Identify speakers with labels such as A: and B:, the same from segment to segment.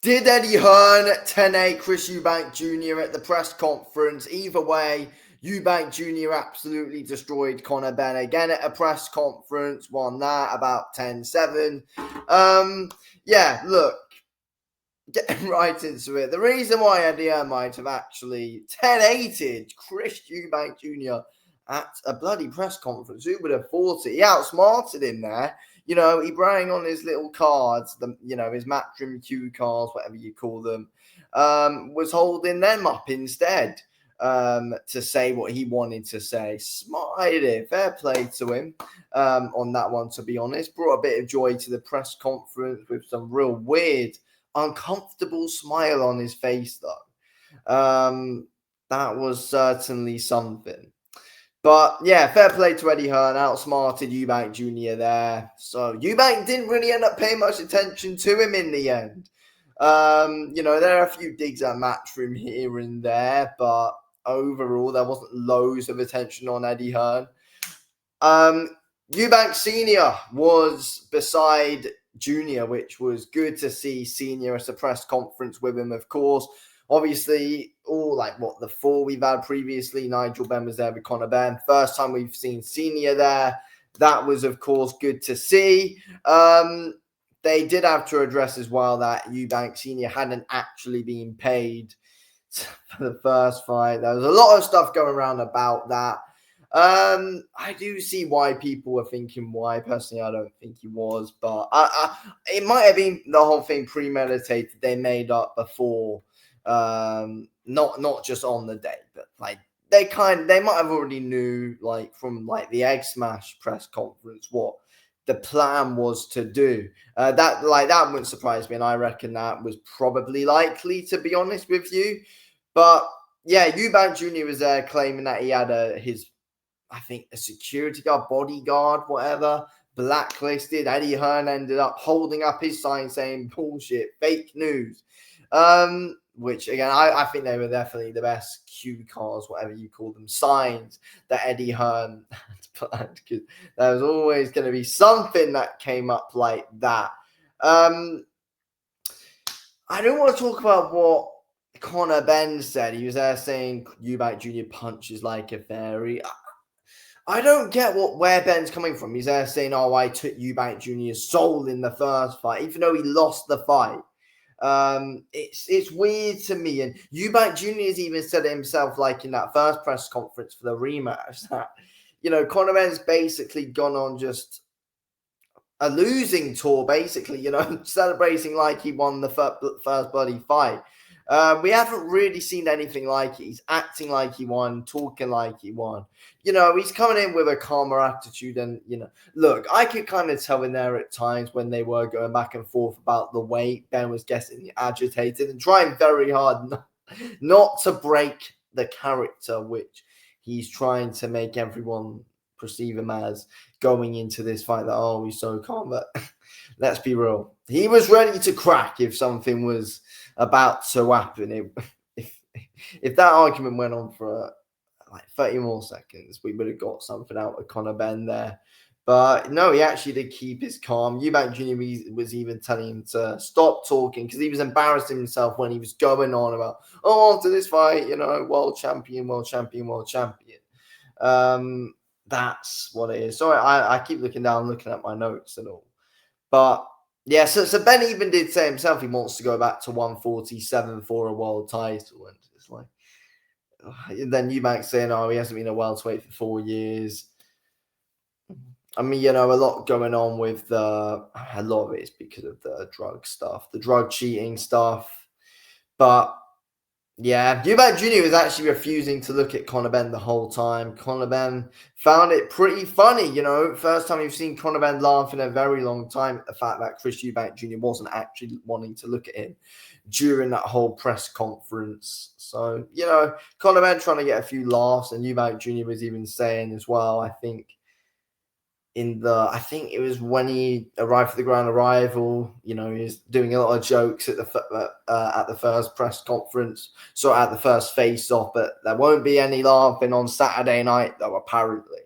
A: Did Eddie Hearn 10-8 Chris Eubank Jr. at the press conference? Either way, Eubank Jr. absolutely destroyed Conor Benn again at a press conference, won that about 10-7. Yeah, look, getting right into it. The reason why Eddie Hearn might have actually 10-8'd Chris Eubank Jr. at a bloody press conference, who would have thought it? He outsmarted him there. You know, he rang on his little cards, his matchroom cue cards, whatever you call them, was holding them up instead to say what he wanted to say. Smart idea, fair play to him on that one, to be honest. Brought a bit of joy to the press conference with some real weird, uncomfortable smile on his face, though. That was certainly something. But yeah, fair play to Eddie Hearn, outsmarted Eubank Jr. there. So Eubank didn't really end up paying much attention to him in the end. There are a few digs at Matchroom here and there, but overall there wasn't loads of attention on Eddie Hearn. Eubank Senior was beside Junior, which was good to see. Senior at a press conference with him, of course. Obviously, the four we've had previously, Nigel Benn was there with Conor Benn. First time we've seen Senior there. That was, of course, good to see. They did have to address as well that Eubank Senior hadn't actually been paid for the first fight. There was a lot of stuff going around about that. I do see why people were thinking why. Personally, I don't think he was, but it might have been the whole thing premeditated. They made up before. Not just on the day, but they might have already knew from the Egg Smash press conference what the plan was to do. That wouldn't surprise me, and I reckon that was probably likely, to be honest with you. But yeah, Eubank Jr. was there claiming that he had a security guard, bodyguard, whatever, blacklisted. Eddie Hearn ended up holding up his sign saying bullshit, fake news. Which again, I think they were definitely the best cue cards, whatever you call them, signs that Eddie Hearn had planned, because there was always going to be something that came up like that. I don't want to talk about what Conor Benn said. He was there saying Eubank Jr. punches like a fairy. I don't get where Ben's coming from. He's there saying, "Oh, I took Eubank Jr.'s soul in the first fight," even though he lost the fight. It's weird to me. And Eubank Jr. has even said it himself, in that first press conference for the rematch, that Conor Benn's basically gone on just a losing tour, basically. Celebrating like he won the first bloody fight. We haven't really seen anything like it. He's acting like he won, talking like he won. He's coming in with a calmer attitude. And, look, I could kind of tell in there at times when they were going back and forth about the weight. Ben was getting agitated and trying very hard not to break the character, which he's trying to make everyone perceive him as going into this fight, that, he's so calm. But let's be real. He was ready to crack if something was about to happen. If that argument went on for 30 more seconds, we would have got something out of Conor Benn there. But no, he actually did keep his calm. Eubank Jr. was even telling him to stop talking because he was embarrassing himself when he was going on about, after this fight, world champion. That's what it is. Sorry, I keep looking at my notes and all. But yeah, so Ben even did say himself he wants to go back to 147 for a world title. And it's then Eubank saying, he hasn't been a welterweight for 4 years. I mean, a lot going on with a lot of it is because of the drug stuff, the drug cheating stuff. But yeah, Eubank Jr. was actually refusing to look at Conor Benn the whole time. Conor Benn found it pretty funny, First time we've seen Conor Benn laugh in a very long time at the fact that Chris Eubank Jr. wasn't actually wanting to look at him during that whole press conference. So, Conor Benn trying to get a few laughs, and Eubank Jr. was even saying as well, I think it was when he arrived for the Grand Arrival, he was doing a lot of jokes at the first press conference, so at the first face-off, but there won't be any laughing on Saturday night, though, apparently.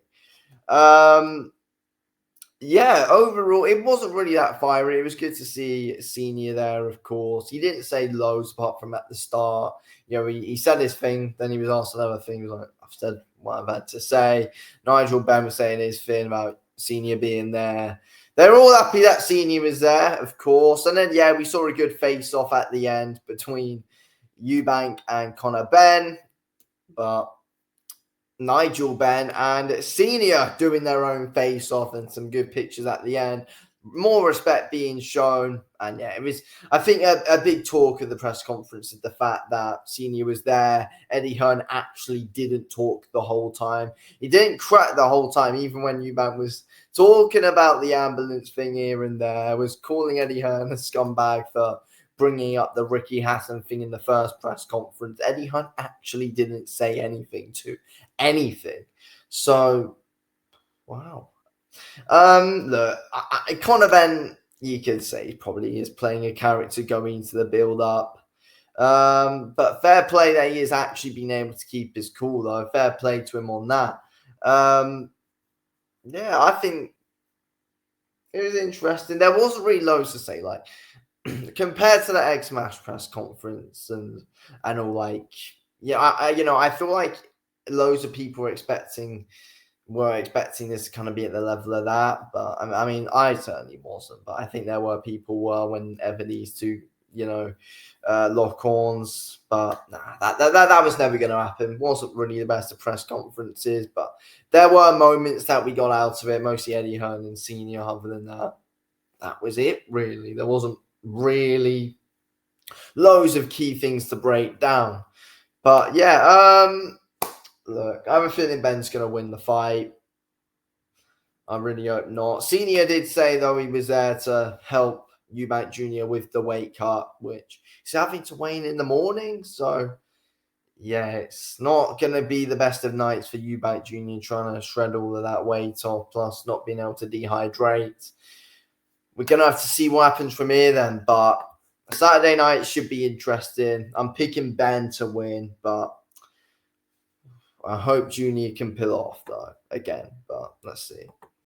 A: Yeah, overall, it wasn't really that fiery. It was good to see Senior there, of course. He didn't say loads apart from at the start. He said his thing, then he was asked another thing. He was like, I've said what I've had to say. Nigel Benn was saying his thing about Senior being there. They're all happy that Senior was there, of course. And then, yeah, we saw a good face off at the end between Eubank and Connor Benn. But Nigel Benn and Senior doing their own face off and some good pictures at the end. More respect being shown. And yeah, it was, I think, a big talk at the press conference of the fact that Senior was there. Eddie Hearn actually didn't talk the whole time. He didn't crack the whole time, even when Eubank was talking about the ambulance thing here and there, was calling Eddie Hearn a scumbag for bringing up the Ricky Hatton thing in the first press conference. Eddie Hearn actually didn't say anything. So, wow. Look, Conor Benn, you could say probably is playing a character going into the build-up. But fair play that he has actually been able to keep his cool, though. Fair play to him on that. Yeah, I think it was interesting. There wasn't really loads to say, like, compared to the X-Mash press conference and all, like, yeah, I feel like loads of people were expecting this to kind of be at the level of that, but I mean, I certainly wasn't. But I think there were people whenever these two, lock horns. But nah, that was never going to happen. Wasn't really the best of press conferences, but there were moments that we got out of it. Mostly Eddie Hearn and Senior. Other than that, that was it. Really, there wasn't really loads of key things to break down. But yeah, look, I have a feeling Benn's going to win the fight. I really hope not. Senior did say, though, he was there to help Eubank Jr. with the weight cut, which he's having to weigh in the morning. So, yeah, it's not going to be the best of nights for Eubank Jr. trying to shred all of that weight off, plus not being able to dehydrate. We're going to have to see what happens from here then. But Saturday night should be interesting. I'm picking Benn to win, but I hope Junior can pull off, though, again. But let's see.